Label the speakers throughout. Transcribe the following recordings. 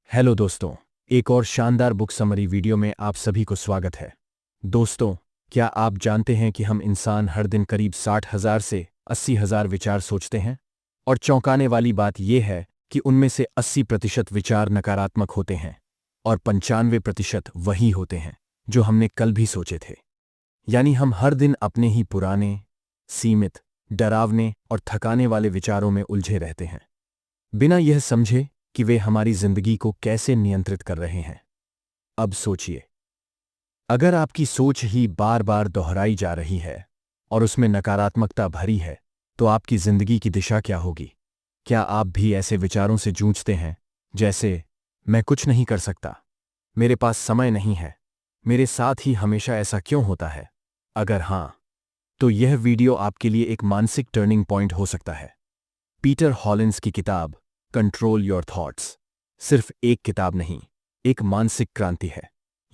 Speaker 1: Hello दोस्तों, एक और शानदार बुक समरी वीडियो में आप सभी को स्वागत है। दोस्तों, क्या आप जानते हैं कि हम इंसान हर दिन करीब 60,000 से 80,000 विचार सोचते हैं? और चौंकाने वाली बात यह है कि उनमें से 80% विचार नकारात्मक होते हैं और 95% वही होते हैं जो हमने कल भी सोचे थे। यानी हम हर दिन अपने ही पुराने, सीमित, डरावने और थकाने वाले विचारों में उलझे रहते हैं, बिना यह समझे कि वे हमारी जिंदगी को कैसे नियंत्रित कर रहे हैं। अब सोचिए, अगर आपकी सोच ही बार बार दोहराई जा रही है और उसमें नकारात्मकता भरी है, तो आपकी जिंदगी की दिशा क्या होगी? क्या आप भी ऐसे विचारों से जूझते हैं जैसे, मैं कुछ नहीं कर सकता, मेरे पास समय नहीं है, मेरे साथ ही हमेशा ऐसा क्यों होता है? अगर हां, तो यह वीडियो आपके लिए एक मानसिक टर्निंग पॉइंट हो सकता है। पीटर हॉलिन्स की किताब कंट्रोल योर थॉट्स सिर्फ एक किताब नहीं, एक मानसिक क्रांति है।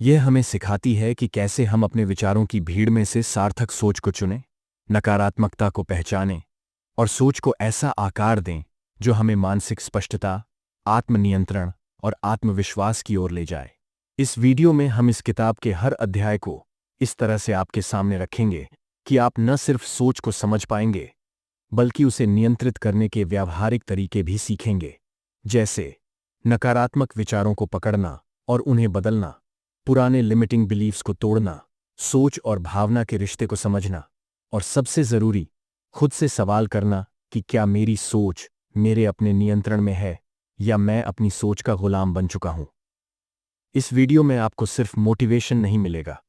Speaker 1: यह हमें सिखाती है कि कैसे हम अपने विचारों की भीड़ में से सार्थक सोच को चुनें, नकारात्मकता को पहचानें और सोच को ऐसा आकार दें जो हमें मानसिक स्पष्टता, आत्मनियंत्रण और आत्मविश्वास की ओर ले जाए। इस वीडियो में हम इस किताब के हर अध्याय को इस तरह से आपके सामने रखेंगे कि आप न सिर्फ सोच को समझ पाएंगे, बल्कि उसे नियंत्रित करने के व्यावहारिक तरीके भी सीखेंगे, जैसे नकारात्मक विचारों को पकड़ना और उन्हें बदलना, पुराने लिमिटिंग बिलीफ्स को तोड़ना, सोच और भावना के रिश्ते को समझना, और सबसे जरूरी, खुद से सवाल करना कि क्या मेरी सोच मेरे अपने नियंत्रण में है या मैं अपनी सोच का गुलाम बन चुका हूं। इस वीडियो में आपको सिर्फ मोटिवेशन नहीं मिलेगा,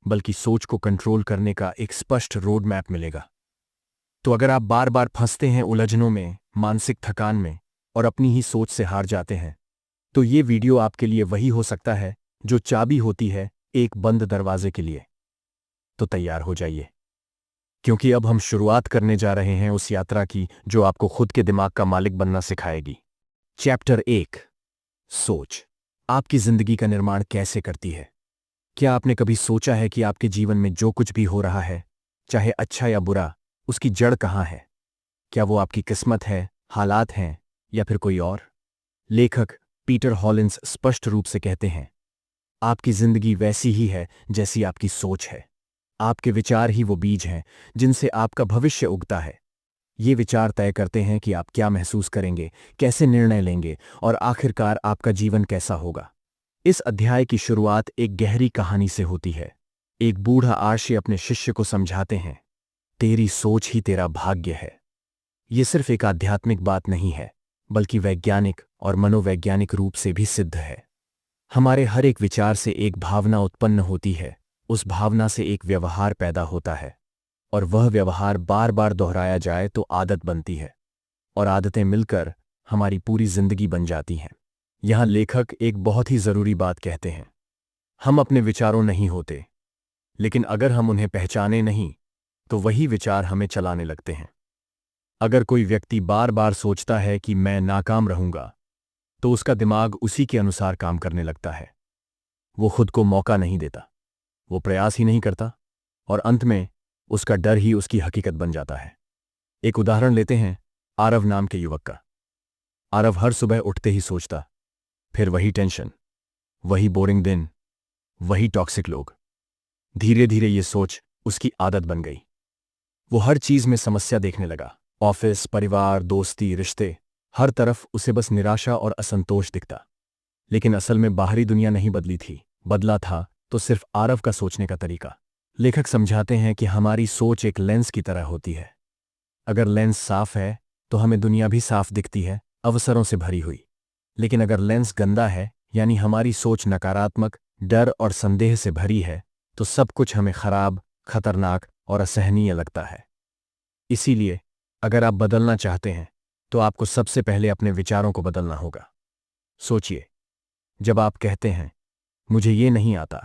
Speaker 1: बल्कि सोच को कंट्रोल करने का एक स्पष्ट रोड मैप मिलेगा। तो अगर आप बार बार फंसते हैं उलझनों में, मानसिक थकान में और अपनी ही सोच से हार जाते हैं, तो ये वीडियो आपके लिए वही हो सकता है जो चाबी होती है एक बंद दरवाजे के लिए। तो तैयार हो जाइए, क्योंकि अब हम शुरुआत करने जा रहे हैं उस यात्रा की जो आपको खुद के दिमाग का मालिक बनना सिखाएगी। चैप्टर 1, सोच आपकी जिंदगी का निर्माण कैसे करती है। क्या आपने कभी सोचा है कि आपके जीवन में जो कुछ भी हो रहा है, चाहे अच्छा या बुरा, उसकी जड़ कहाँ है? क्या वो आपकी किस्मत है, हालात हैं, या फिर कोई और? लेखक पीटर हॉलिन्स स्पष्ट रूप से कहते हैं, आपकी जिंदगी वैसी ही है जैसी आपकी सोच है। आपके विचार ही वो बीज हैं जिनसे आपका भविष्य उगता है। ये विचार तय करते हैं कि आप क्या महसूस करेंगे, कैसे निर्णय लेंगे और आखिरकार आपका जीवन कैसा होगा। इस अध्याय की शुरुआत एक गहरी कहानी से होती है। एक बूढ़ा आर्षी अपने शिष्य को समझाते हैं, तेरी सोच ही तेरा भाग्य है। ये सिर्फ एक आध्यात्मिक बात नहीं है, बल्कि वैज्ञानिक और मनोवैज्ञानिक रूप से भी सिद्ध है। हमारे हर एक विचार से एक भावना उत्पन्न होती है, उस भावना से एक व्यवहार पैदा होता है, और वह व्यवहार बार बार दोहराया जाए तो आदत बनती है, और आदतें मिलकर हमारी पूरी जिंदगी बन जाती हैं। यहां लेखक एक बहुत ही जरूरी बात कहते हैं, हम अपने विचारों नहीं होते, लेकिन अगर हम उन्हें पहचाने नहीं, तो वही विचार हमें चलाने लगते हैं। अगर कोई व्यक्ति बार बार सोचता है कि मैं नाकाम रहूंगा, तो उसका दिमाग उसी के अनुसार काम करने लगता है। वो खुद को मौका नहीं देता, वो प्रयास ही नहीं करता, और अंत में उसका डर ही उसकी हकीकत बन जाता है। एक उदाहरण लेते हैं आरव नाम के युवक का। आरव हर सुबह उठते ही सोचता, फिर वही टेंशन, वही बोरिंग दिन, वही टॉक्सिक लोग। धीरे धीरे ये सोच उसकी आदत बन गई। वो हर चीज में समस्या देखने लगा, ऑफिस, परिवार, दोस्ती, रिश्ते, हर तरफ उसे बस निराशा और असंतोष दिखता। लेकिन असल में बाहरी दुनिया नहीं बदली थी, बदला था तो सिर्फ आरव का सोचने का तरीका। लेखक समझाते हैं कि हमारी सोच एक लेंस की तरह होती है। अगर लेंस साफ है तो हमें दुनिया भी साफ दिखती है, अवसरों से भरी हुई। लेकिन अगर लेंस गंदा है, यानी हमारी सोच नकारात्मक, डर और संदेह से भरी है, तो सब कुछ हमें खराब, खतरनाक और असहनीय लगता है। इसीलिए अगर आप बदलना चाहते हैं, तो आपको सबसे पहले अपने विचारों को बदलना होगा। सोचिए, जब आप कहते हैं मुझे ये नहीं आता,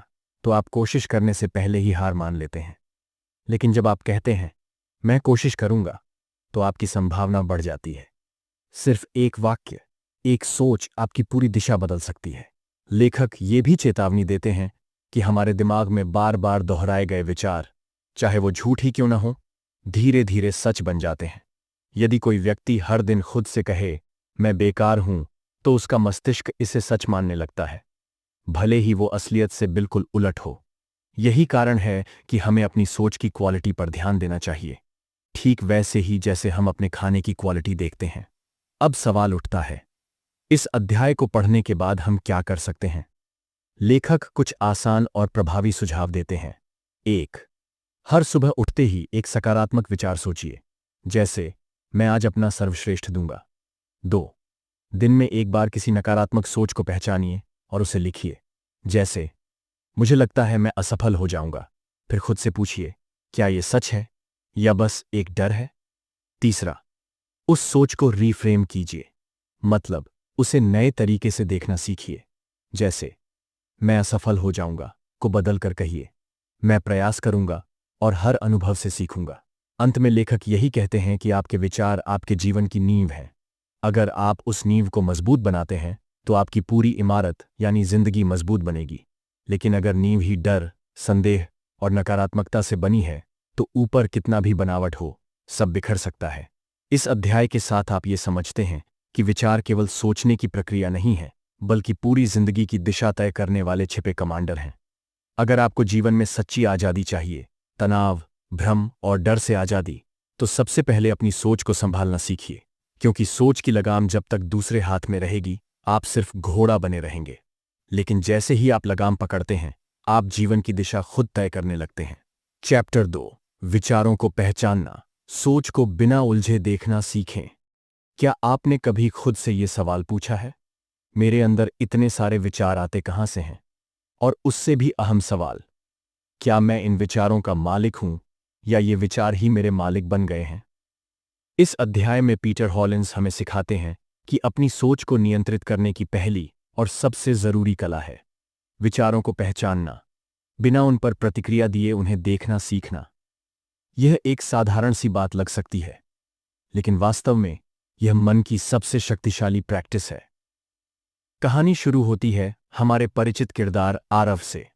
Speaker 1: तो आप कोशिश करने से पहले ही हार मान लेते हैं। लेकिन जब आप कहते हैं मैं कोशिश करूंगा, तो आपकी संभावना बढ़ जाती है। सिर्फ एक वाक्य, एक सोच आपकी पूरी दिशा बदल सकती है। लेखक ये भी चेतावनी देते हैं कि हमारे दिमाग में बार बार दोहराए गए विचार, चाहे वो झूठ ही क्यों न हो, धीरे धीरे सच बन जाते हैं। यदि कोई व्यक्ति हर दिन खुद से कहे मैं बेकार हूं, तो उसका मस्तिष्क इसे सच मानने लगता है, भले ही वो असलियत से बिल्कुल उलट हो। यही कारण है कि हमें अपनी सोच की क्वालिटी पर ध्यान देना चाहिए, ठीक वैसे ही जैसे हम अपने खाने की क्वालिटी देखते हैं। अब सवाल उठता है, इस अध्याय को पढ़ने के बाद हम क्या कर सकते हैं? लेखक कुछ आसान और प्रभावी सुझाव देते हैं। 1. हर सुबह उठते ही एक सकारात्मक विचार सोचिए, जैसे मैं आज अपना सर्वश्रेष्ठ दूंगा। 2. दिन में एक बार किसी नकारात्मक सोच को पहचानिए और उसे लिखिए, जैसे मुझे लगता है मैं असफल हो जाऊंगा। फिर खुद से पूछिए, क्या यह सच है या बस एक डर है? 3. उस सोच को रीफ्रेम कीजिए, मतलब उसे नए तरीके से देखना सीखिए, जैसे मैं असफल हो जाऊंगा को बदल कर कहिए मैं प्रयास करूंगा और हर अनुभव से सीखूंगा। अंत में लेखक यही कहते हैं कि आपके विचार आपके जीवन की नींव हैं। अगर आप उस नींव को मजबूत बनाते हैं तो आपकी पूरी इमारत यानी जिंदगी मजबूत बनेगी। लेकिन अगर नींव ही डर, संदेह और नकारात्मकता से बनी है तो ऊपर कितना भी बनावट हो, सब बिखर सकता है। इस अध्याय के साथ आप ये समझते हैं कि विचार केवल सोचने की प्रक्रिया नहीं है, बल्कि पूरी जिंदगी की दिशा तय करने वाले छिपे कमांडर हैं। अगर आपको जीवन में सच्ची आज़ादी चाहिए, तनाव, भ्रम और डर से आज़ादी, तो सबसे पहले अपनी सोच को संभालना सीखिए, क्योंकि सोच की लगाम जब तक दूसरे हाथ में रहेगी, आप सिर्फ घोड़ा बने रहेंगे। लेकिन जैसे ही आप लगाम पकड़ते हैं, आप जीवन की दिशा खुद तय करने लगते हैं। चैप्टर 2, विचारों को पहचानना। सोच को बिना उलझे देखना सीखें। क्या आपने कभी खुद से ये सवाल पूछा है, मेरे अंदर इतने सारे विचार आते कहां से हैं? और उससे भी अहम सवाल, क्या मैं इन विचारों का मालिक हूं या ये विचार ही मेरे मालिक बन गए हैं? इस अध्याय में पीटर हॉलिंस हमें सिखाते हैं कि अपनी सोच को नियंत्रित करने की पहली और सबसे जरूरी कला है विचारों को पहचानना, बिना उन पर प्रतिक्रिया दिए उन्हें देखना सीखना। यह एक साधारण सी बात लग सकती है, लेकिन वास्तव में यह मन की सबसे शक्तिशाली प्रैक्टिस है। कहानी शुरू होती है हमारे परिचित किरदार आरव से।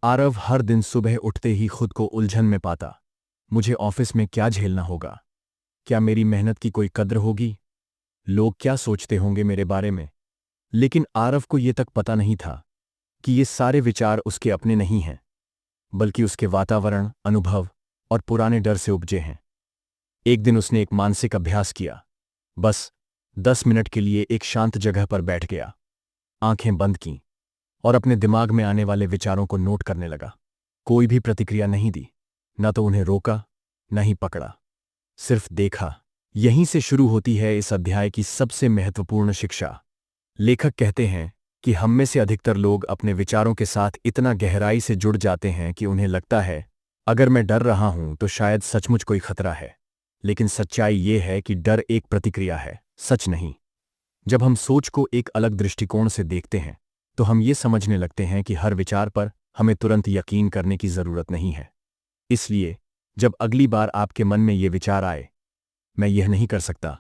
Speaker 1: आरव हर दिन सुबह उठते ही खुद को उलझन में पाता। मुझे ऑफिस में क्या झेलना होगा? क्या मेरी मेहनत की कोई कद्र होगी? लोग क्या सोचते होंगे मेरे बारे में? लेकिन आरव को यह तक पता नहीं था कि ये सारे विचार उसके अपने नहीं हैं, बल्कि उसके वातावरण, अनुभव और पुराने डर से उपजे हैं। एक दिन उसने एक मानसिक अभ्यास किया। बस 10 मिनट के लिए एक शांत जगह पर बैठ गया, आंखें बंद कीं और अपने दिमाग में आने वाले विचारों को नोट करने लगा। कोई भी प्रतिक्रिया नहीं दी, न तो उन्हें रोका, न ही पकड़ा, सिर्फ देखा। यहीं से शुरू होती है इस अध्याय की सबसे महत्वपूर्ण शिक्षा। लेखक कहते हैं कि हम में से अधिकतर लोग अपने विचारों के साथ इतना गहराई से जुड़ जाते हैं कि उन्हें लगता है अगर मैं डर रहा हूं तो शायद सचमुच कोई खतरा है। लेकिन सच्चाई ये है कि डर एक प्रतिक्रिया है, सच नहीं। जब हम सोच को एक अलग दृष्टिकोण से देखते हैं तो हम ये समझने लगते हैं कि हर विचार पर हमें तुरंत यकीन करने की जरूरत नहीं है। इसलिए जब अगली बार आपके मन में ये विचार आए, मैं यह नहीं कर सकता,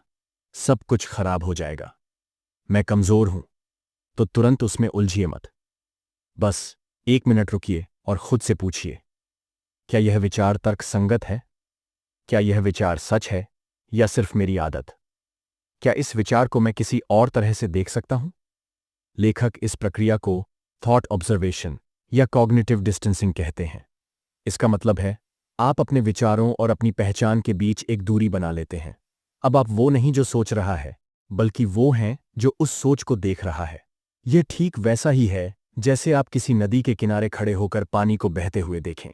Speaker 1: सब कुछ खराब हो जाएगा, मैं कमजोर हूं, तो तुरंत उसमें उलझिए मत। बस 1 मिनट रुकिए और खुद से पूछिए, क्या यह विचार तर्कसंगत है? क्या यह विचार सच है या सिर्फ मेरी आदत? क्या इस विचार को मैं किसी और तरह से देख सकता हूं? लेखक इस प्रक्रिया को थॉट ऑब्जर्वेशन या कॉग्निटिव डिस्टेंसिंग कहते हैं। इसका मतलब है आप अपने विचारों और अपनी पहचान के बीच एक दूरी बना लेते हैं। अब आप वो नहीं जो सोच रहा है, बल्कि वो हैं जो उस सोच को देख रहा है। यह ठीक वैसा ही है जैसे आप किसी नदी के किनारे खड़े होकर पानी को बहते हुए देखें।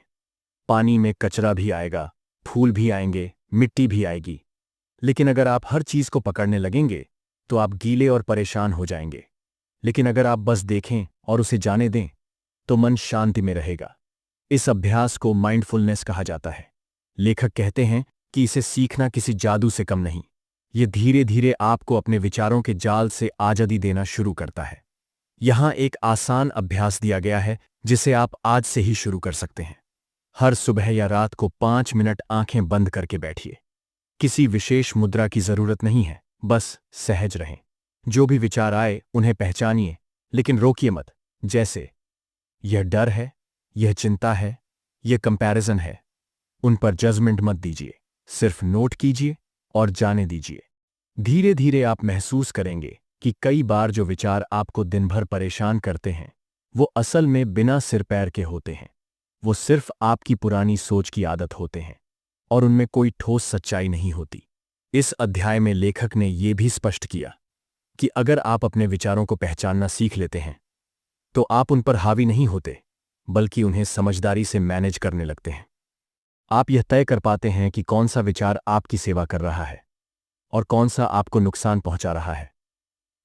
Speaker 1: पानी में कचरा भी आएगा, फूल भी आएंगे, मिट्टी भी आएगी, लेकिन अगर आप हर चीज को पकड़ने लगेंगे तो आप गीले और परेशान हो जाएंगे। लेकिन अगर आप बस देखें और उसे जाने दें तो मन शांति में रहेगा। इस अभ्यास को माइंडफुलनेस कहा जाता है। लेखक कहते हैं कि इसे सीखना किसी जादू से कम नहीं, ये धीरे धीरे आपको अपने विचारों के जाल से आज़ादी देना शुरू करता है। यहां एक आसान अभ्यास दिया गया है जिसे आप आज से ही शुरू कर सकते हैं। हर सुबह या रात को 5 मिनट आंखें बंद करके बैठिए। किसी विशेष मुद्रा की जरूरत नहीं है, बस सहज रहें। जो भी विचार आए उन्हें पहचानिए, लेकिन रोकिए मत। जैसे यह डर है, यह चिंता है, यह कंपैरिजन है, उन पर जजमेंट मत दीजिए, सिर्फ नोट कीजिए और जाने दीजिए। धीरे धीरे आप महसूस करेंगे कि कई बार जो विचार आपको दिन भर परेशान करते हैं वो असल में बिना सिर पैर के होते हैं। वो सिर्फ आपकी पुरानी सोच की आदत होते हैं और उनमें कोई ठोस सच्चाई नहीं होती। इस अध्याय में लेखक ने यह भी स्पष्ट किया कि अगर आप अपने विचारों को पहचानना सीख लेते हैं तो आप उन पर हावी नहीं होते, बल्कि उन्हें समझदारी से मैनेज करने लगते हैं। आप यह तय कर पाते हैं कि कौन सा विचार आपकी सेवा कर रहा है और कौन सा आपको नुकसान पहुंचा रहा है।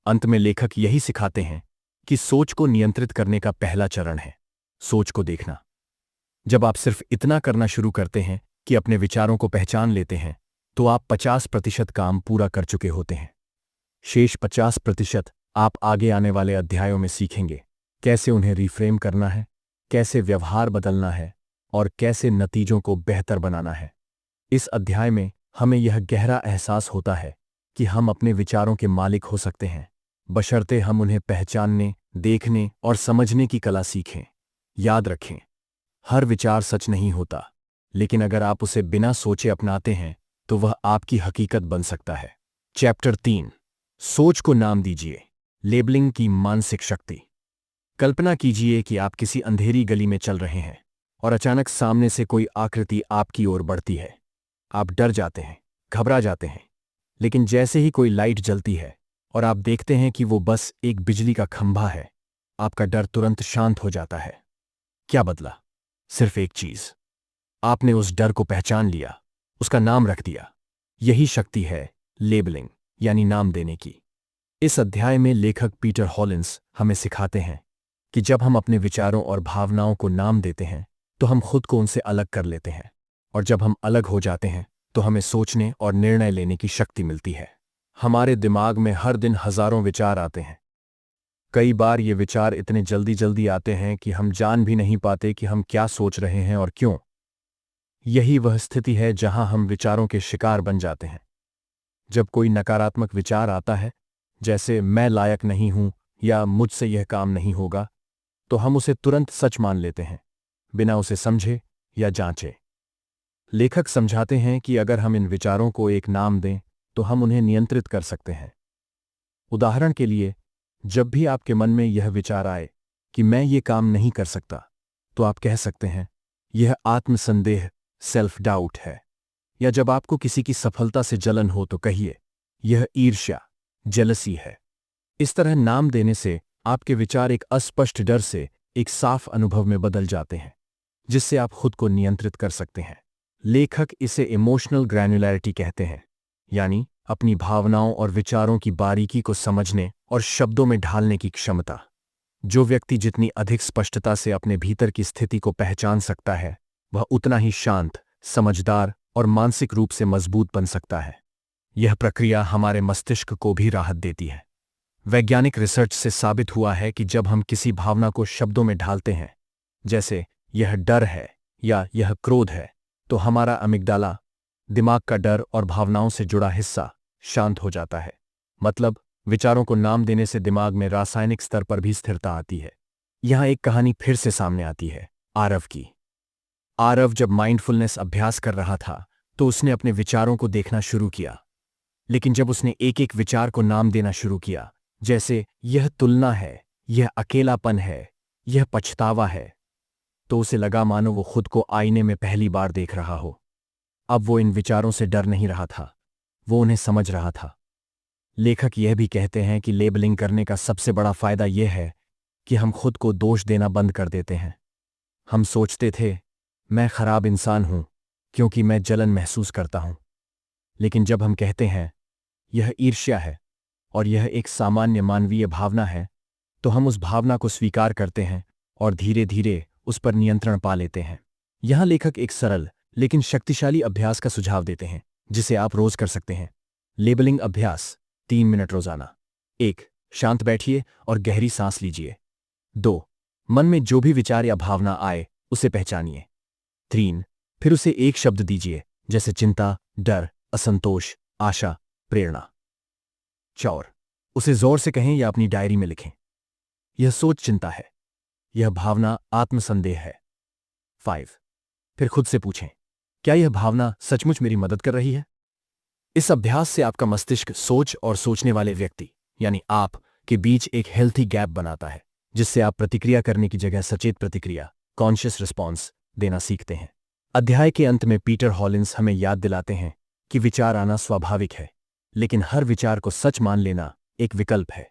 Speaker 1: अंत में लेखक यही सिखाते हैं कि सोच को नियंत्रित करने का पहला चरण है सोच को देखना। जब आप सिर्फ इतना करना शुरू करते हैं कि अपने विचारों को पहचान लेते हैं तो आप 50% काम पूरा कर चुके होते हैं। शेष 50% आप आगे आने वाले अध्यायों में सीखेंगे कैसे उन्हें रिफ्रेम करना है, कैसे व्यवहार बदलना है और कैसे नतीजों को बेहतर बनाना है। इस अध्याय में हमें यह गहरा एहसास होता है कि हम अपने विचारों के मालिक हो सकते हैं, बशर्ते हम उन्हें पहचानने, देखने और समझने की कला सीखें। याद रखें, हर विचार सच नहीं होता, लेकिन अगर आप उसे बिना सोचे अपनाते हैं तो वह आपकी हकीकत बन सकता है। चैप्टर 3, सोच को नाम दीजिए, लेबलिंग की मानसिक शक्ति। कल्पना कीजिए कि आप किसी अंधेरी गली में चल रहे हैं और अचानक सामने से कोई आकृति आपकी ओर बढ़ती है। आप डर जाते हैं, घबरा जाते हैं, लेकिन जैसे ही कोई लाइट जलती है और आप देखते हैं कि वो बस एक बिजली का खंभा है, आपका डर तुरंत शांत हो जाता है। क्या बदला? सिर्फ एक चीज, आपने उस डर को पहचान लिया, उसका नाम रख दिया। यही शक्ति है लेबलिंग यानी नाम देने की। इस अध्याय में लेखक पीटर हॉलिंस हमें सिखाते हैं कि जब हम अपने विचारों और भावनाओं को नाम देते हैं तो हम खुद को उनसे अलग कर लेते हैं, और जब हम अलग हो जाते हैं तो हमें सोचने और निर्णय लेने की शक्ति मिलती है। हमारे दिमाग में हर दिन हजारों विचार आते हैं। कई बार ये विचार इतने जल्दी जल्दी आते हैं कि हम जान भी नहीं पाते कि हम क्या सोच रहे हैं और क्यों। यही वह स्थिति है जहां हम विचारों के शिकार बन जाते हैं। जब कोई नकारात्मक विचार आता है, जैसे मैं लायक नहीं हूं या मुझसे यह काम नहीं होगा, तो हम उसे तुरंत सच मान लेते हैं, बिना उसे समझे या जांचे। लेखक समझाते हैं कि अगर हम इन विचारों को एक नाम दें तो हम उन्हें नियंत्रित कर सकते हैं। उदाहरण के लिए, जब भी आपके मन में यह विचार आए कि मैं ये काम नहीं कर सकता, तो आप कह सकते हैं यह आत्मसंदेह, सेल्फ डाउट है। या जब आपको किसी की सफलता से जलन हो तो कहिए यह ईर्ष्या, जेलसी है। इस तरह नाम देने से आपके विचार एक अस्पष्ट डर से एक साफ अनुभव में बदल जाते हैं, जिससे आप खुद को नियंत्रित कर सकते हैं। लेखक इसे इमोशनल ग्रैन्युलैरिटी कहते हैं, यानी अपनी भावनाओं और विचारों की बारीकी को समझने और शब्दों में ढालने की क्षमता। जो व्यक्ति जितनी अधिक स्पष्टता से अपने भीतर की स्थिति को पहचान सकता है, वह उतना ही शांत, समझदार और मानसिक रूप से मजबूत बन सकता है। यह प्रक्रिया हमारे मस्तिष्क को भी राहत देती है। वैज्ञानिक रिसर्च से साबित हुआ है कि जब हम किसी भावना को शब्दों में ढालते हैं, जैसे यह डर है या यह क्रोध है, तो हमारा अमिग्डाला, दिमाग का डर और भावनाओं से जुड़ा हिस्सा, शांत हो जाता है। मतलब, विचारों को नाम देने से दिमाग में रासायनिक स्तर पर भी स्थिरता आती है। यहां एक कहानी फिर से सामने आती है, आरव की। आरव जब माइंडफुलनेस अभ्यास कर रहा था तो उसने अपने विचारों को देखना शुरू किया, लेकिन जब उसने एक एक विचार को नाम देना शुरू किया, जैसे यह तुलना है, यह अकेलापन है, यह पछतावा है, तो उसे लगा मानो वो खुद को आईने में पहली बार देख रहा हो। अब वो इन विचारों से डर नहीं रहा था, वो उन्हें समझ रहा था। लेखक यह भी कहते हैं कि लेबलिंग करने का सबसे बड़ा फायदा यह है कि हम खुद को दोष देना बंद कर देते हैं। हम सोचते थे मैं खराब इंसान हूं क्योंकि मैं जलन महसूस करता हूं, लेकिन जब हम कहते हैं यह ईर्ष्या है और यह एक सामान्य मानवीय भावना है, तो हम उस भावना को स्वीकार करते हैं और धीरे धीरे उस पर नियंत्रण पा लेते हैं। यहां लेखक एक सरल लेकिन शक्तिशाली अभ्यास का सुझाव देते हैं जिसे आप रोज कर सकते हैं। लेबलिंग अभ्यास, 3 मिनट रोजाना। 1. शांत बैठिए और गहरी सांस लीजिए। 2. मन में जो भी विचार या भावना आए उसे पहचानिए। 3. फिर उसे एक शब्द दीजिए, जैसे चिंता, डर, असंतोष, आशा, प्रेरणा। 4. उसे जोर से कहें या अपनी डायरी में लिखें। यह सोच चिंता है, यह भावना आत्मसंदेह है। 5. फिर खुद से पूछें, क्या यह भावना सचमुच मेरी मदद कर रही है? इस अभ्यास से आपका मस्तिष्क सोच और सोचने वाले व्यक्ति यानी आप के बीच एक हेल्थी गैप बनाता है, जिससे आप प्रतिक्रिया करने की जगह सचेत प्रतिक्रिया कॉन्शियस रिस्पॉन्स देना सीखते हैं। अध्याय के अंत में पीटर हॉलिंस हमें याद दिलाते हैं कि विचार आना स्वाभाविक है, लेकिन हर विचार को सच मान लेना एक विकल्प है।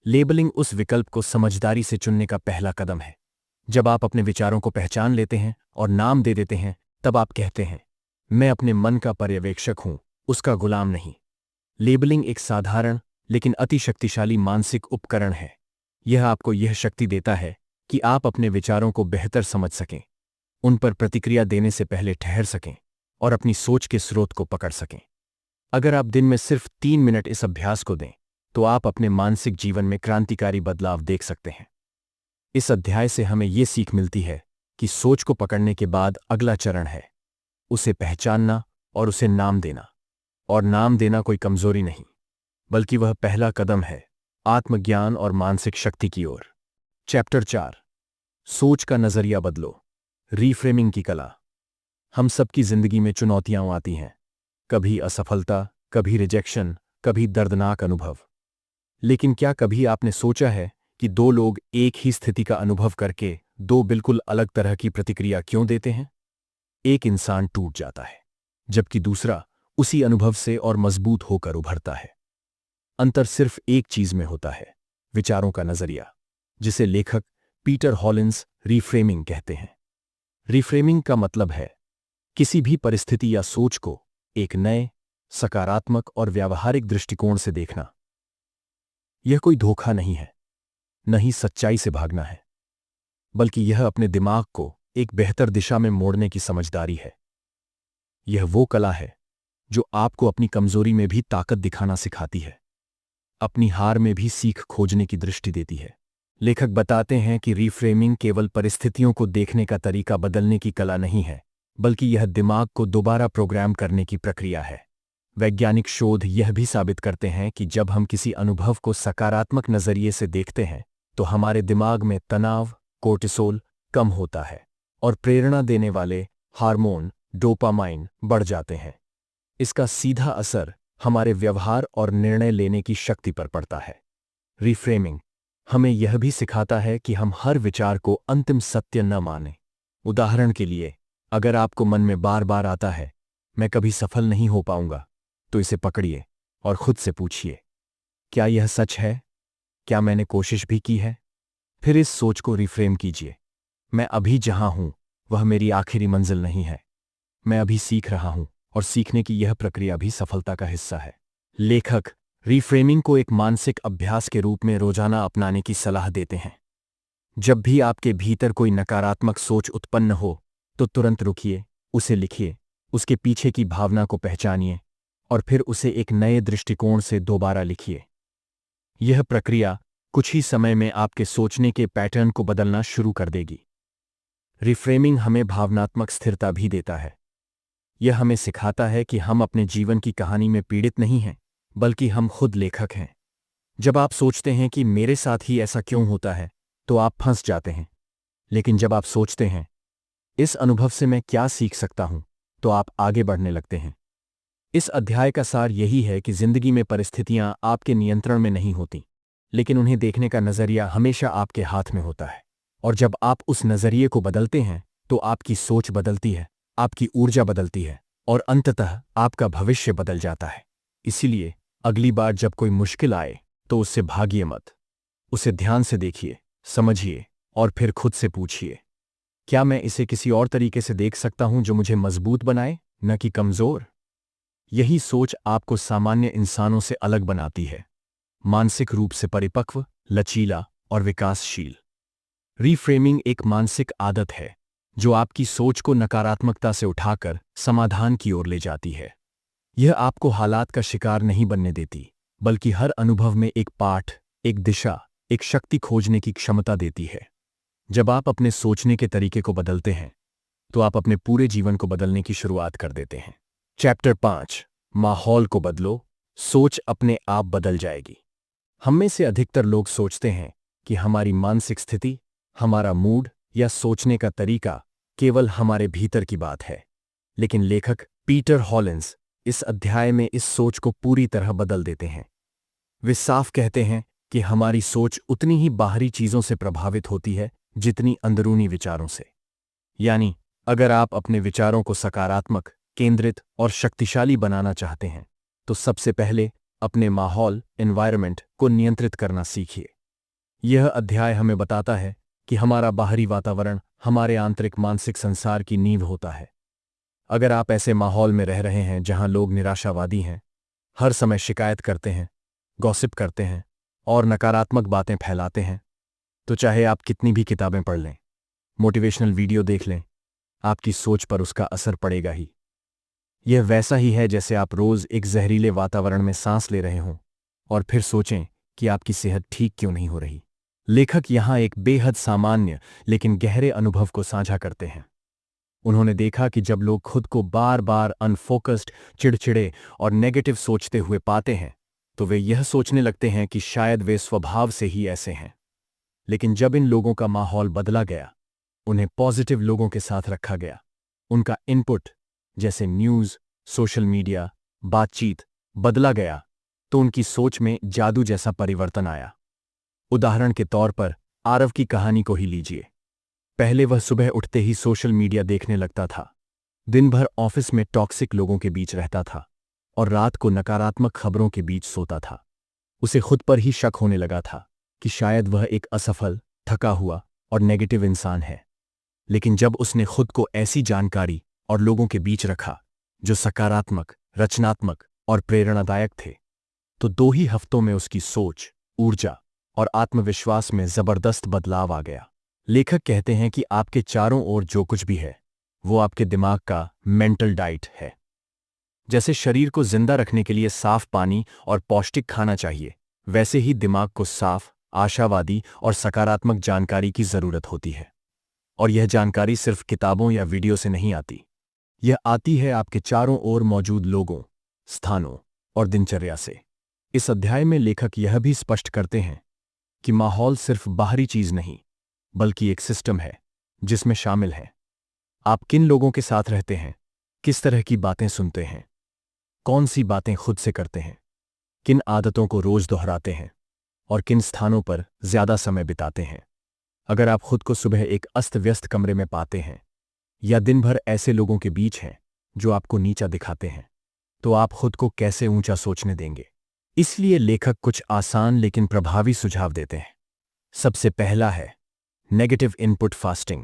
Speaker 1: लेबलिंग उस विकल्प को समझदारी से चुनने का पहला कदम है। जब आप अपने विचारों को पहचान लेते हैं और नाम दे देते हैं, तब आप कहते हैं, मैं अपने मन का पर्यवेक्षक हूं, उसका गुलाम नहीं। लेबलिंग एक साधारण लेकिन अति शक्तिशाली मानसिक उपकरण है। यह आपको यह शक्ति देता है कि आप अपने विचारों को बेहतर समझ सकें, उन पर प्रतिक्रिया देने से पहले ठहर सकें और अपनी सोच के स्रोत को पकड़ सकें। अगर आप दिन में सिर्फ 3 मिनट इस अभ्यास को दें, तो आप अपने मानसिक जीवन में क्रांतिकारी बदलाव देख सकते हैं। इस अध्याय से हमें यह सीख मिलती है कि सोच को पकड़ने के बाद अगला चरण है उसे पहचानना और उसे नाम देना। और नाम देना कोई कमजोरी नहीं, बल्कि वह पहला कदम है आत्मज्ञान और मानसिक शक्ति की ओर। चैप्टर 4, सोच का नजरिया बदलो, रीफ्रेमिंग की कला। हम सबकी जिंदगी में चुनौतियां आती हैं, कभी असफलता, कभी रिजेक्शन, कभी दर्दनाक अनुभव। लेकिन क्या कभी आपने सोचा है कि दो लोग एक ही स्थिति का अनुभव करके दो बिल्कुल अलग तरह की प्रतिक्रिया क्यों देते हैं? एक इंसान टूट जाता है, जबकि दूसरा उसी अनुभव से और मजबूत होकर उभरता है। अंतर सिर्फ एक चीज में होता है, विचारों का नजरिया, जिसे लेखक पीटर हॉलिंस रीफ्रेमिंग कहते हैं। रीफ्रेमिंग का मतलब है किसी भी परिस्थिति या सोच को एक नए, सकारात्मक और व्यावहारिक दृष्टिकोण से देखना। यह कोई धोखा नहीं है, न ही सच्चाई से भागना है, बल्कि यह अपने दिमाग को एक बेहतर दिशा में मोड़ने की समझदारी है। यह वो कला है जो आपको अपनी कमजोरी में भी ताकत दिखाना सिखाती है, अपनी हार में भी सीख खोजने की दृष्टि देती है। लेखक बताते हैं कि रीफ्रेमिंग केवल परिस्थितियों को देखने का तरीका बदलने की कला नहीं है, बल्कि यह दिमाग को दोबारा प्रोग्राम करने की प्रक्रिया है। वैज्ञानिक शोध यह भी साबित करते हैं कि जब हम किसी अनुभव को सकारात्मक नजरिए से देखते हैं, तो हमारे दिमाग में तनाव, कोर्टिसोल कम होता है और प्रेरणा देने वाले हार्मोन डोपामाइन बढ़ जाते हैं। इसका सीधा असर हमारे व्यवहार और निर्णय लेने की शक्ति पर पड़ता है। रिफ्रेमिंग हमें यह भी सिखाता है कि हम हर विचार को अंतिम सत्य न मानें। उदाहरण के लिए, अगर आपको मन में बार बार आता है, मैं कभी सफल नहीं हो पाऊंगा, तो इसे पकड़िए और खुद से पूछिए, क्या यह सच है? क्या मैंने कोशिश भी की है? फिर इस सोच को रिफ्रेम कीजिए, मैं अभी जहां हूं वह मेरी आखिरी मंजिल नहीं है। मैं अभी सीख रहा हूं और सीखने की यह प्रक्रिया भी सफलता का हिस्सा है। लेखक रिफ्रेमिंग को एक मानसिक अभ्यास के रूप में रोजाना अपनाने की सलाह देते हैं। जब भी आपके भीतर कोई नकारात्मक सोच उत्पन्न हो, तो तुरंत रुकिए, उसे लिखिए, उसके पीछे की भावना को पहचानिए और फिर उसे एक नए दृष्टिकोण से दोबारा लिखिए। यह प्रक्रिया कुछ ही समय में आपके सोचने के पैटर्न को बदलना शुरू कर देगी। रिफ्रेमिंग हमें भावनात्मक स्थिरता भी देता है। यह हमें सिखाता है कि हम अपने जीवन की कहानी में पीड़ित नहीं हैं, बल्कि हम खुद लेखक हैं। जब आप सोचते हैं कि मेरे साथ ही ऐसा क्यों होता है, तो आप फंस जाते हैं। लेकिन जब आप सोचते हैं, इस अनुभव से मैं क्या सीख सकता हूं, तो आप आगे बढ़ने लगते हैं। इस अध्याय का सार यही है कि जिंदगी में परिस्थितियां आपके नियंत्रण में नहीं होती, लेकिन उन्हें देखने का नजरिया हमेशा आपके हाथ में होता है। और जब आप उस नजरिए को बदलते हैं, तो आपकी सोच बदलती है, आपकी ऊर्जा बदलती है और अंततः आपका भविष्य बदल जाता है। इसीलिए अगली बार जब कोई मुश्किल आए, तो उससे भागिए मत। उसे ध्यान से देखिए, समझिए और फिर खुद से पूछिए, क्या मैं इसे किसी और तरीके से देख सकता हूं जो मुझे मजबूत बनाए, न कि कमजोर? यही सोच आपको सामान्य इंसानों से अलग बनाती है, मानसिक रूप से परिपक्व, लचीला और विकासशील। रीफ्रेमिंग एक मानसिक आदत है जो आपकी सोच को नकारात्मकता से उठाकर समाधान की ओर ले जाती है। यह आपको हालात का शिकार नहीं बनने देती, बल्कि हर अनुभव में एक पाठ, एक दिशा, एक शक्ति खोजने की क्षमता देती है। जब आप अपने सोचने के तरीके को बदलते हैं, तो आप अपने पूरे जीवन को बदलने की शुरुआत कर देते हैं। चैप्टर 5, माहौल को बदलो, सोच अपने आप बदल जाएगी। हम में से अधिकतर लोग सोचते हैं कि हमारी मानसिक स्थिति, हमारा मूड या सोचने का तरीका केवल हमारे भीतर की बात है। लेकिन लेखक पीटर हॉलिंस इस अध्याय में इस सोच को पूरी तरह बदल देते हैं। वे साफ कहते हैं कि हमारी सोच उतनी ही बाहरी चीजों से प्रभावित होती है जितनी अंदरूनी विचारों से। यानी अगर आप अपने विचारों को सकारात्मक, केंद्रित और शक्तिशाली बनाना चाहते हैं तो सबसे पहले अपने माहौल एनवायरनमेंट को नियंत्रित करना सीखिए। यह अध्याय हमें बताता है कि हमारा बाहरी वातावरण हमारे आंतरिक मानसिक संसार की नींव होता है। अगर आप ऐसे माहौल में रह रहे हैं जहां लोग निराशावादी हैं, हर समय शिकायत करते हैं, गॉसिप करते हैं और नकारात्मक बातें फैलाते हैं, तो चाहे आप कितनी भी किताबें पढ़ लें, मोटिवेशनल वीडियो देख लें, आपकी सोच पर उसका असर पड़ेगा ही। यह वैसा ही है जैसे आप रोज एक जहरीले वातावरण में सांस ले रहे हों और फिर सोचें कि आपकी सेहत ठीक क्यों नहीं हो रही। लेखक यहां एक बेहद सामान्य लेकिन गहरे अनुभव को साझा करते हैं। उन्होंने देखा कि जब लोग खुद को बार बार अनफोकस्ड, चिड़चिड़े और नेगेटिव सोचते हुए पाते हैं तो वे यह सोचने लगते हैं कि शायद वे स्वभाव से ही ऐसे हैं। लेकिन जब इन लोगों का माहौल बदला गया, उन्हें पॉजिटिव लोगों के साथ रखा गया, उनका इनपुट जैसे न्यूज़, सोशल मीडिया, बातचीत बदला गया, तो उनकी सोच में जादू जैसा परिवर्तन आया। उदाहरण के तौर पर आरव की कहानी को ही लीजिए। पहले वह सुबह उठते ही सोशल मीडिया देखने लगता था, दिन भर ऑफिस में टॉक्सिक लोगों के बीच रहता था और रात को नकारात्मक खबरों के बीच सोता था। उसे खुद पर ही शक होने लगा था कि शायद वह एक असफल, थका हुआ और नेगेटिव इंसान है। लेकिन जब उसने खुद को ऐसी जानकारी और लोगों के बीच रखा जो सकारात्मक, रचनात्मक और प्रेरणादायक थे, तो 2 ही हफ्तों में उसकी सोच, ऊर्जा और आत्मविश्वास में जबरदस्त बदलाव आ गया। लेखक कहते हैं कि आपके चारों ओर जो कुछ भी है वो आपके दिमाग का मेंटल डाइट है। जैसे शरीर को जिंदा रखने के लिए साफ पानी और पौष्टिक खाना चाहिए, वैसे ही दिमाग को साफ, आशावादी और सकारात्मक जानकारी की जरूरत होती है। और यह जानकारी सिर्फ किताबों या वीडियो से नहीं आती, यह आती है आपके चारों ओर मौजूद लोगों, स्थानों और दिनचर्या से। इस अध्याय में लेखक यह भी स्पष्ट करते हैं कि माहौल सिर्फ बाहरी चीज नहीं, बल्कि एक सिस्टम है जिसमें शामिल है आप किन लोगों के साथ रहते हैं, किस तरह की बातें सुनते हैं, कौन सी बातें खुद से करते हैं, किन आदतों को रोज दोहराते हैं और किन स्थानों पर ज्यादा समय बिताते हैं। अगर आप खुद को सुबह एक अस्त व्यस्त कमरे में पाते हैं या दिन भर ऐसे लोगों के बीच हैं जो आपको नीचा दिखाते हैं, तो आप खुद को कैसे ऊंचा सोचने देंगे। इसलिए लेखक कुछ आसान लेकिन प्रभावी सुझाव देते हैं। सबसे पहला है नेगेटिव इनपुट फास्टिंग।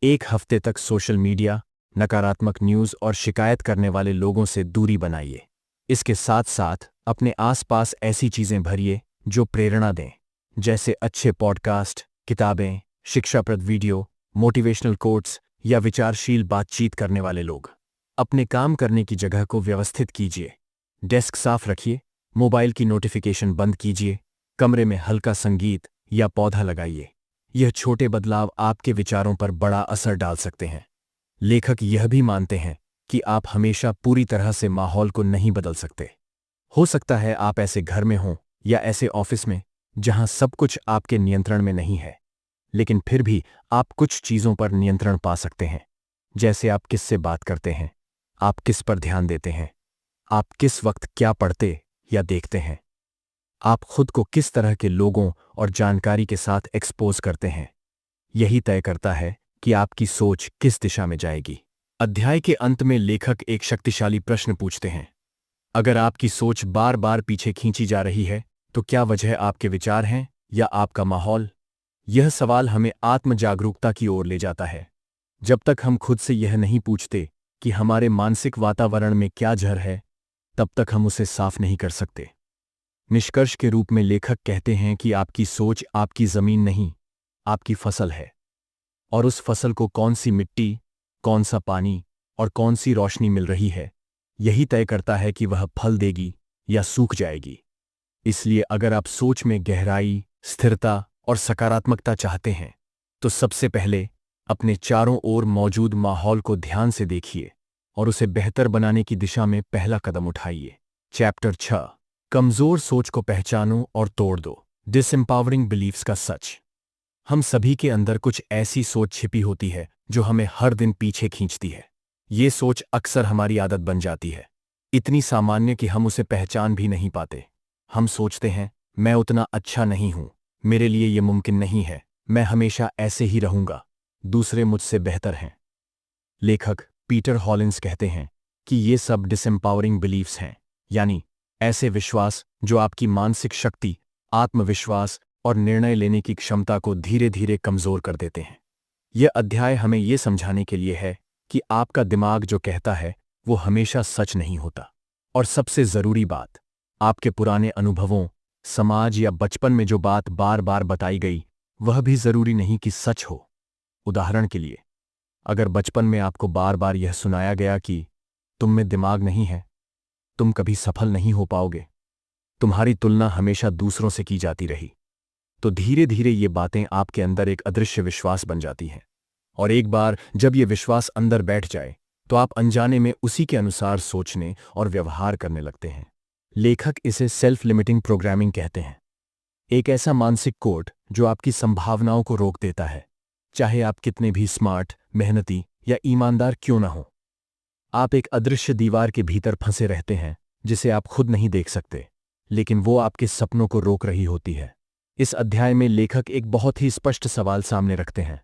Speaker 1: 1 हफ्ते तक सोशल मीडिया, नकारात्मक न्यूज़ और शिकायत करने वाले लोगों से दूरी बनाइए। इसके साथ साथ अपने आसपास ऐसी चीजें भरिए जो प्रेरणा दें, जैसे अच्छे पॉडकास्ट, किताबें, शिक्षाप्रद वीडियो, मोटिवेशनल कोट्स या विचारशील बातचीत करने वाले लोग। अपने काम करने की जगह को व्यवस्थित कीजिए। डेस्क साफ रखिए, मोबाइल की नोटिफिकेशन बंद कीजिए, कमरे में हल्का संगीत या पौधा लगाइए। यह छोटे बदलाव आपके विचारों पर बड़ा असर डाल सकते हैं। लेखक यह भी मानते हैं कि आप हमेशा पूरी तरह से माहौल को नहीं बदल सकते। हो सकता है आप ऐसे घर में हों या ऐसे ऑफिस में जहां सब कुछ आपके नियंत्रण में नहीं है, लेकिन फिर भी आप कुछ चीजों पर नियंत्रण पा सकते हैं। जैसे आप किससे बात करते हैं, आप किस पर ध्यान देते हैं, आप किस वक्त क्या पढ़ते या देखते हैं, आप खुद को किस तरह के लोगों और जानकारी के साथ एक्सपोज करते हैं। यही तय करता है कि आपकी सोच किस दिशा में जाएगी। अध्याय के अंत में लेखक एक शक्तिशाली प्रश्न पूछते हैं। अगर आपकी सोच बार बार पीछे खींची जा रही है, तो क्या वजह आपके विचार हैं या आपका माहौल? यह सवाल हमें आत्म जागरूकता की ओर ले जाता है। जब तक हम खुद से यह नहीं पूछते कि हमारे मानसिक वातावरण में क्या जहर है, तब तक हम उसे साफ नहीं कर सकते। निष्कर्ष के रूप में लेखक कहते हैं कि आपकी सोच आपकी जमीन नहीं, आपकी फसल है। और उस फसल को कौन सी मिट्टी, कौन सा पानी और कौन सी रोशनी मिल रही है, यही तय करता है कि वह फल देगी या सूख जाएगी। इसलिए अगर आप सोच में गहराई, स्थिरता और सकारात्मकता चाहते हैं, तो सबसे पहले अपने चारों ओर मौजूद माहौल को ध्यान से देखिए और उसे बेहतर बनाने की दिशा में पहला कदम उठाइए। चैप्टर 6, कमजोर सोच को पहचानो और तोड़ दो। डिसएम्पावरिंग बिलीफ्स का सच। हम सभी के अंदर कुछ ऐसी सोच छिपी होती है जो हमें हर दिन पीछे खींचती है। ये सोच अक्सर हमारी आदत बन जाती है, इतनी सामान्य कि हम उसे पहचान भी नहीं पाते। हम सोचते हैं, मैं उतना अच्छा नहीं हूं, मेरे लिए ये मुमकिन नहीं है, मैं हमेशा ऐसे ही रहूंगा, दूसरे मुझसे बेहतर हैं। लेखक पीटर हॉलिंस कहते हैं कि ये सब डिसएम्पावरिंग बिलीफ्स हैं, यानी ऐसे विश्वास जो आपकी मानसिक शक्ति, आत्मविश्वास और निर्णय लेने की क्षमता को धीरे धीरे कमजोर कर देते हैं। यह अध्याय हमें यह समझाने के लिए है कि आपका दिमाग जो कहता है वो हमेशा सच नहीं होता। और सबसे जरूरी बात, आपके पुराने अनुभवों, समाज या बचपन में जो बात बार बार बताई गई वह भी जरूरी नहीं कि सच हो। उदाहरण के लिए, अगर बचपन में आपको बार बार यह सुनाया गया कि तुम में दिमाग नहीं है, तुम कभी सफल नहीं हो पाओगे, तुम्हारी तुलना हमेशा दूसरों से की जाती रही, तो धीरे धीरे ये बातें आपके अंदर एक अदृश्य विश्वास बन जाती हैं। और एक बार जब ये विश्वास अंदर बैठ जाए तो आप अनजाने में उसी के अनुसार सोचने और व्यवहार करने लगते हैं। लेखक इसे सेल्फ लिमिटिंग प्रोग्रामिंग कहते हैं। एक ऐसा मानसिक कोड जो आपकी संभावनाओं को रोक देता है, चाहे आप कितने भी स्मार्ट, मेहनती या ईमानदार क्यों ना हो। आप एक अदृश्य दीवार के भीतर फंसे रहते हैं जिसे आप खुद नहीं देख सकते, लेकिन वो आपके सपनों को रोक रही होती है। इस अध्याय में लेखक एक बहुत ही स्पष्ट सवाल सामने रखते हैं।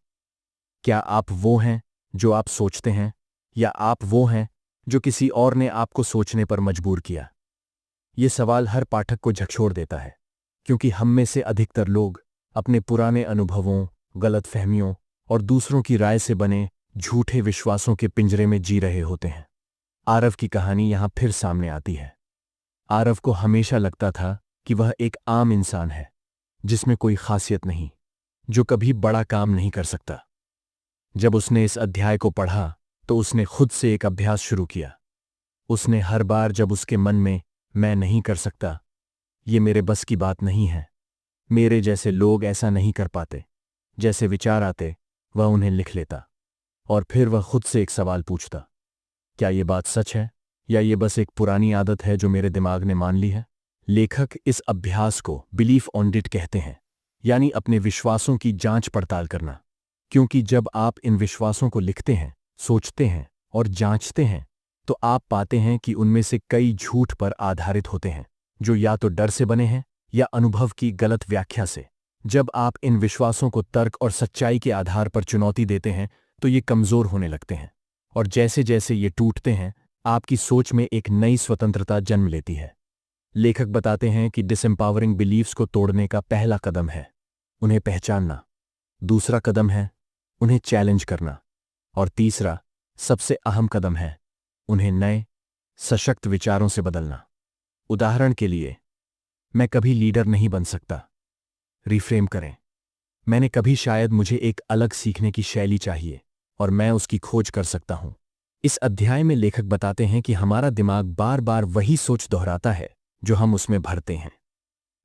Speaker 1: क्या आप वो हैं जो आप सोचते हैं, या आप वो हैं जो किसी और ने आपको सोचने पर मजबूर किया? ये सवाल हर पाठक को झकझोर देता है, क्योंकि हम में से अधिकतर लोग अपने पुराने अनुभवों, गलतफहमियों और दूसरों की राय से बने झूठे विश्वासों के पिंजरे में जी रहे होते हैं। आरव की कहानी यहां फिर सामने आती है। आरव को हमेशा लगता था कि वह एक आम इंसान है, जिसमें कोई खासियत नहीं, जो कभी बड़ा काम नहीं कर सकता। जब उसने इस अध्याय को पढ़ा तो उसने खुद से एक अभ्यास शुरू किया। उसने हर बार जब उसके मन में मैं नहीं कर सकता, ये मेरे बस की बात नहीं है, मेरे जैसे लोग ऐसा नहीं कर पाते, जैसे विचार आते, वह उन्हें लिख लेता। और फिर वह खुद से एक सवाल पूछता, क्या ये बात सच है, या ये बस एक पुरानी आदत है जो मेरे दिमाग ने मान ली है? लेखक इस अभ्यास को बिलीफ ऑडिट कहते हैं, यानी अपने विश्वासों की जांच पड़ताल करना। क्योंकि जब आप इन विश्वासों को लिखते हैं, सोचते हैं और जांचते हैं, तो आप पाते हैं कि उनमें से कई झूठ पर आधारित होते हैं, जो या तो डर से बने हैं या अनुभव की गलत व्याख्या से। जब आप इन विश्वासों को तर्क और सच्चाई के आधार पर चुनौती देते हैं तो ये कमजोर होने लगते हैं, और जैसे जैसे ये टूटते हैं आपकी सोच में एक नई स्वतंत्रता जन्म लेती है। लेखक बताते हैं कि डिसएम्पावरिंग बिलीफ्स को तोड़ने का पहला कदम है उन्हें पहचानना, दूसरा कदम है उन्हें चैलेंज करना, और तीसरा, सबसे अहम कदम है उन्हें नए, सशक्त विचारों से बदलना। उदाहरण के लिए, मैं कभी लीडर नहीं बन सकता, रिफ्रेम करें। मैंने कभी शायद मुझे एक अलग सीखने की शैली चाहिए और मैं उसकी खोज कर सकता हूं। इस अध्याय में लेखक बताते हैं कि हमारा दिमाग बार बार वही सोच दोहराता है जो हम उसमें भरते हैं।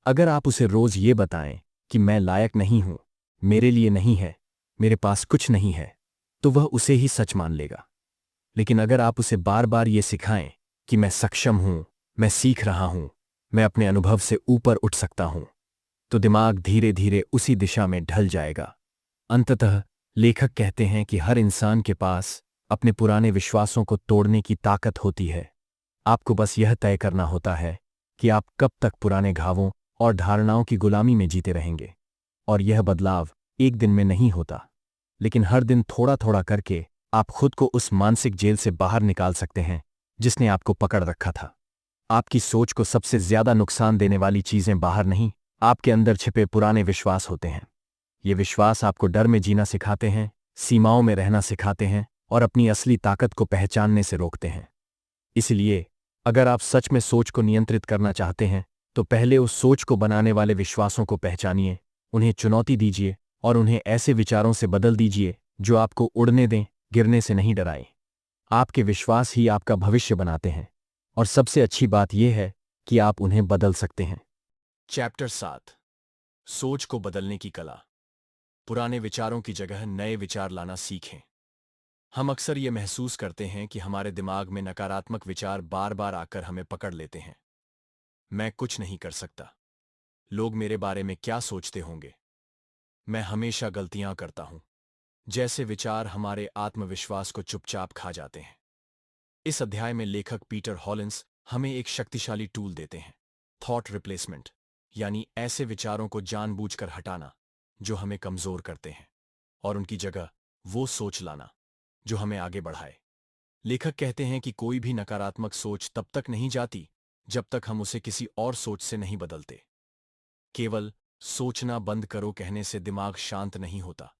Speaker 1: अगर आप उसे रोज ये बताएं कि मैं लायक नहीं हूं, मेरे लिए नहीं है, मेरे पास कुछ नहीं है, तो वह उसे ही सच मान लेगा। लेकिन अगर आप उसे बार बार ये सिखाएं कि मैं सक्षम हूं, मैं सीख रहा हूं, मैं अपने अनुभव से ऊपर उठ सकता हूं, तो दिमाग धीरे धीरे उसी दिशा में ढल जाएगा। अंततः लेखक कहते हैं कि हर इंसान के पास अपने पुराने विश्वासों को तोड़ने की ताकत होती है। आपको बस यह तय करना होता है कि आप कब तक पुराने घावों और धारणाओं की गुलामी में जीते रहेंगे। और यह बदलाव एक दिन में नहीं होता, लेकिन हर दिन थोड़ा थोड़ा करके आप खुद को उस मानसिक जेल से बाहर निकाल सकते हैं जिसने आपको पकड़ रखा था। आपकी सोच को सबसे ज्यादा नुकसान देने वाली चीजें बाहर नहीं, आपके अंदर छिपे पुराने विश्वास होते हैं। ये विश्वास आपको डर में जीना सिखाते हैं, सीमाओं में रहना सिखाते हैं और अपनी असली ताकत को पहचानने से रोकते हैं। इसलिए अगर आप सच में सोच को नियंत्रित करना चाहते हैं तो पहले उस सोच को बनाने वाले विश्वासों को पहचानिए, उन्हें चुनौती दीजिए और उन्हें ऐसे विचारों से बदल दीजिए जो आपको उड़ने दें, गिरने से नहीं डराएं। आपके विश्वास ही आपका भविष्य बनाते हैं, और सबसे अच्छी बात यह है कि आप उन्हें बदल सकते हैं। चैप्टर 7, सोच को बदलने की कला। पुराने विचारों की जगह नए विचार लाना सीखें। हम अक्सर ये महसूस करते हैं कि हमारे दिमाग में नकारात्मक विचार बार बार आकर हमें पकड़ लेते हैं। मैं कुछ नहीं कर सकता, लोग मेरे बारे में क्या सोचते होंगे, मैं हमेशा गलतियां करता हूं, जैसे विचार हमारे आत्मविश्वास को चुपचाप खा जाते हैं। इस अध्याय में लेखक पीटर हॉलिंस हमें एक शक्तिशाली टूल देते हैं, थॉट रिप्लेसमेंट यानी ऐसे विचारों को जानबूझकर हटाना जो हमें कमजोर करते हैं और उनकी जगह वो सोच लाना जो हमें आगे बढ़ाए। लेखक कहते हैं कि कोई भी नकारात्मक सोच तब तक नहीं जाती जब तक हम उसे किसी और सोच से नहीं बदलते। केवल सोचना बंद करो कहने से दिमाग शांत नहीं होता,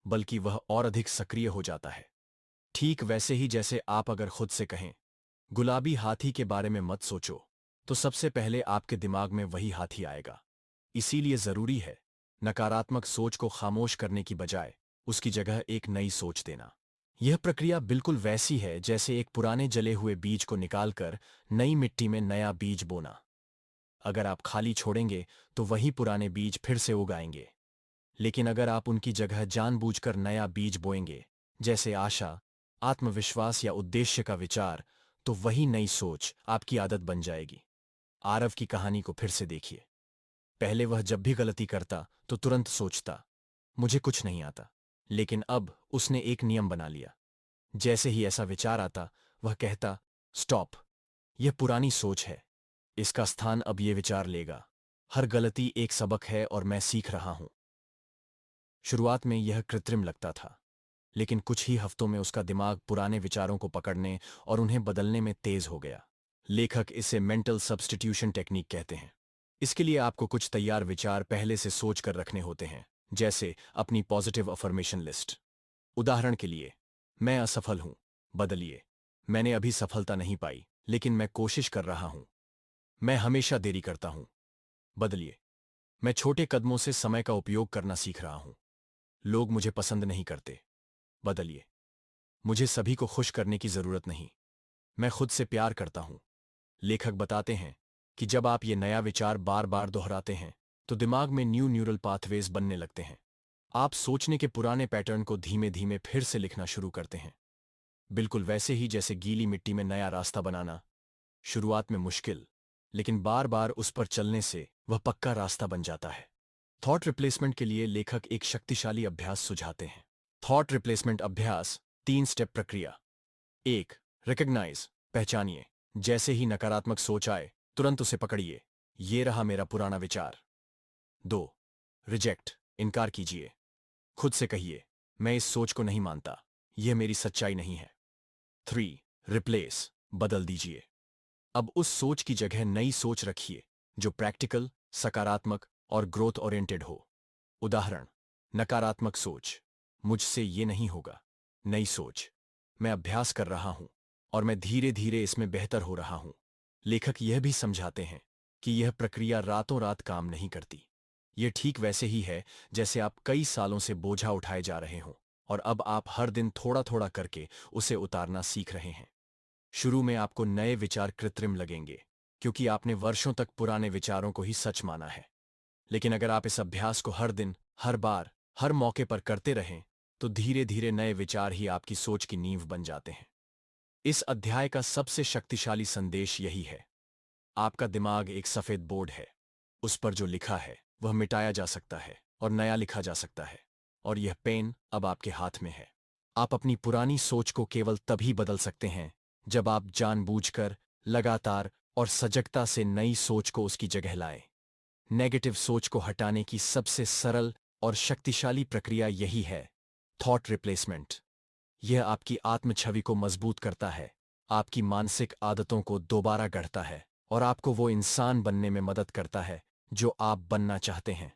Speaker 1: बल्कि वह और अधिक सक्रिय हो जाता है। ठीक वैसे ही जैसे आप अगर खुद से कहें गुलाबी हाथी के बारे में मत सोचो, तो सबसे पहले आपके दिमाग में वही हाथी आएगा। इसीलिए जरूरी है नकारात्मक सोच को खामोश करने की बजाय उसकी जगह एक नई सोच देना। यह प्रक्रिया बिल्कुल वैसी है जैसे एक पुराने जले हुए बीज को निकालकर नई मिट्टी में नया बीज बोना। अगर आप खाली छोड़ेंगे तो वही पुराने बीज फिर से उगाएंगे, लेकिन अगर आप उनकी जगह जानबूझकर नया बीज बोएंगे, जैसे आशा, आत्मविश्वास या उद्देश्य का विचार, तो वही नई सोच आपकी आदत बन जाएगी। आरव की कहानी को फिर से देखिए। पहले वह जब भी गलती करता तो तुरंत सोचता, मुझे कुछ नहीं आता। लेकिन अब उसने एक नियम बना लिया। जैसे ही ऐसा विचार आता, वह कहता, स्टॉप, यह पुरानी सोच है, इसका स्थान अब यह विचार लेगा। हर गलती एक सबक है और मैं सीख रहा हूं। शुरुआत में यह कृत्रिम लगता था, लेकिन कुछ ही हफ्तों में उसका दिमाग पुराने विचारों को पकड़ने और उन्हें बदलने में तेज हो गया। लेखक इसे मेंटल सब्स्टिट्यूशन टेक्निक कहते हैं। इसके लिए आपको कुछ तैयार विचार पहले से सोच कर रखने होते हैं, जैसे अपनी पॉजिटिव अफर्मेशन लिस्ट। उदाहरण के लिए, मैं असफल हूं, बदलिए, मैंने अभी सफलता नहीं पाई लेकिन मैं कोशिश कर रहा हूं। मैं हमेशा देरी करता हूं, बदलिए, मैं छोटे कदमों से समय का उपयोग करना सीख रहा हूं। लोग मुझे पसंद नहीं करते, बदलिए, मुझे सभी को खुश करने की जरूरत नहीं, मैं खुद से प्यार करता हूं। लेखक बताते हैं कि जब आप ये नया विचार बार बार दोहराते हैं तो दिमाग में न्यूरल पाथवेज बनने लगते हैं। आप सोचने के पुराने पैटर्न को धीमे धीमे फिर से लिखना शुरू करते हैं, बिल्कुल वैसे ही जैसे गीली मिट्टी में नया रास्ता बनाना। शुरुआत में मुश्किल, लेकिन बार बार उस पर चलने से वह पक्का रास्ता बन जाता है। थॉट रिप्लेसमेंट के लिए लेखक एक शक्तिशाली अभ्यास सुझाते हैं। थॉट रिप्लेसमेंट अभ्यास 3 स्टेप प्रक्रिया। 1. रिकग्नाइज, पहचानिए। जैसे ही नकारात्मक सोच आए तुरंत उसे पकड़िए, ये रहा मेरा पुराना विचार। 2. रिजेक्ट, इनकार कीजिए। खुद से कहिए, मैं इस सोच को नहीं मानता, यह मेरी सच्चाई नहीं है। 3. रिप्लेस, बदल दीजिए। अब उस सोच की जगह नई सोच रखिए जो प्रैक्टिकल, सकारात्मक और ग्रोथ ओरिएंटेड हो। उदाहरण, नकारात्मक सोच, मुझसे ये नहीं होगा। नई सोच, मैं अभ्यास कर रहा हूं और मैं धीरे धीरे इसमें बेहतर हो रहा हूं। लेखक यह भी समझाते हैं कि यह प्रक्रिया रातों रात काम नहीं करती। यह ठीक वैसे ही है जैसे आप कई सालों से बोझा उठाए जा रहे हों और अब आप हर दिन थोड़ा थोड़ा करके उसे उतारना सीख रहे हैं। शुरू में आपको नए विचार कृत्रिम लगेंगे क्योंकि आपने वर्षों तक पुराने विचारों को ही सच माना है। लेकिन अगर आप इस अभ्यास को हर दिन, हर बार, हर मौके पर करते रहें, तो धीरे धीरे नए विचार ही आपकी सोच की नींव बन जाते हैं। इस अध्याय का सबसे शक्तिशाली संदेश यही है, आपका दिमाग एक सफेद बोर्ड है, उस पर जो लिखा है वह मिटाया जा सकता है और नया लिखा जा सकता है, और यह पेन अब आपके हाथ में है। आप अपनी पुरानी सोच को केवल तभी बदल सकते हैं जब आप जानबूझकर, लगातार और सजगता से नई सोच को उसकी जगह लाएं। नेगेटिव सोच को हटाने की सबसे सरल और शक्तिशाली प्रक्रिया यही है, थॉट रिप्लेसमेंट। यह आपकी आत्म छवि को मजबूत करता है, आपकी मानसिक आदतों को दोबारा गढ़ता है और आपको वो इंसान बनने में मदद करता है जो आप बनना चाहते हैं।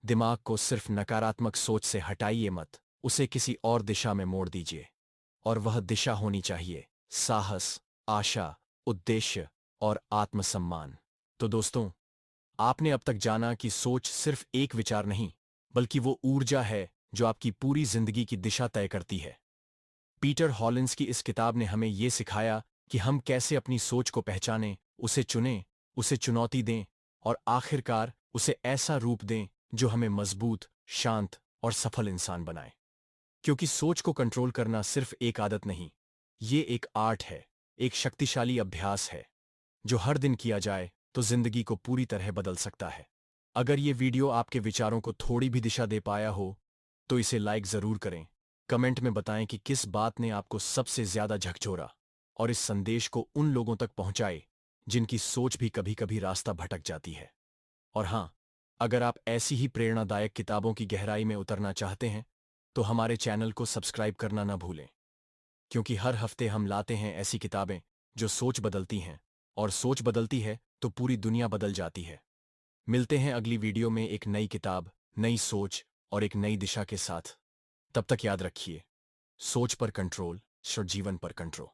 Speaker 1: दिमाग को सिर्फ नकारात्मक सोच से हटाइए मत, उसे किसी और दिशा में मोड़ दीजिए। और वह दिशा होनी चाहिए साहस, आशा, उद्देश्य और आत्मसम्मान। तो दोस्तों, आपने अब तक जाना कि सोच सिर्फ एक विचार नहीं, बल्कि वो ऊर्जा है जो आपकी पूरी जिंदगी की दिशा तय करती है। पीटर हॉलिंस की इस किताब ने हमें ये सिखाया कि हम कैसे अपनी सोच को पहचानें, उसे चुनें, उसे चुनौती दें और आखिरकार उसे ऐसा रूप दें जो हमें मजबूत, शांत और सफल इंसान बनाए। क्योंकि सोच को कंट्रोल करना सिर्फ एक आदत नहीं, ये एक आर्ट है, एक शक्तिशाली अभ्यास है जो हर दिन किया जाए तो जिंदगी को पूरी तरह बदल सकता है। अगर ये वीडियो आपके विचारों को थोड़ी भी दिशा दे पाया हो तो इसे लाइक जरूर करें। कमेंट में बताएं कि किस बात ने आपको सबसे ज्यादा झकझोरा और इस संदेश को उन लोगों तक पहुंचाए जिनकी सोच भी कभी कभी रास्ता भटक जाती है। और हां, अगर आप ऐसी ही प्रेरणादायक किताबों की गहराई में उतरना चाहते हैं तो हमारे चैनल को सब्सक्राइब करना ना भूलें, क्योंकि हर हफ्ते हम लाते हैं ऐसी किताबें जो सोच बदलती हैं, और सोच बदलती है तो पूरी दुनिया बदल जाती है। मिलते हैं अगली वीडियो में एक नई किताब, नई सोच और एक नई दिशा के साथ। तब तक याद रखिए, सोच पर कंट्रोल, जीवन पर कंट्रोल।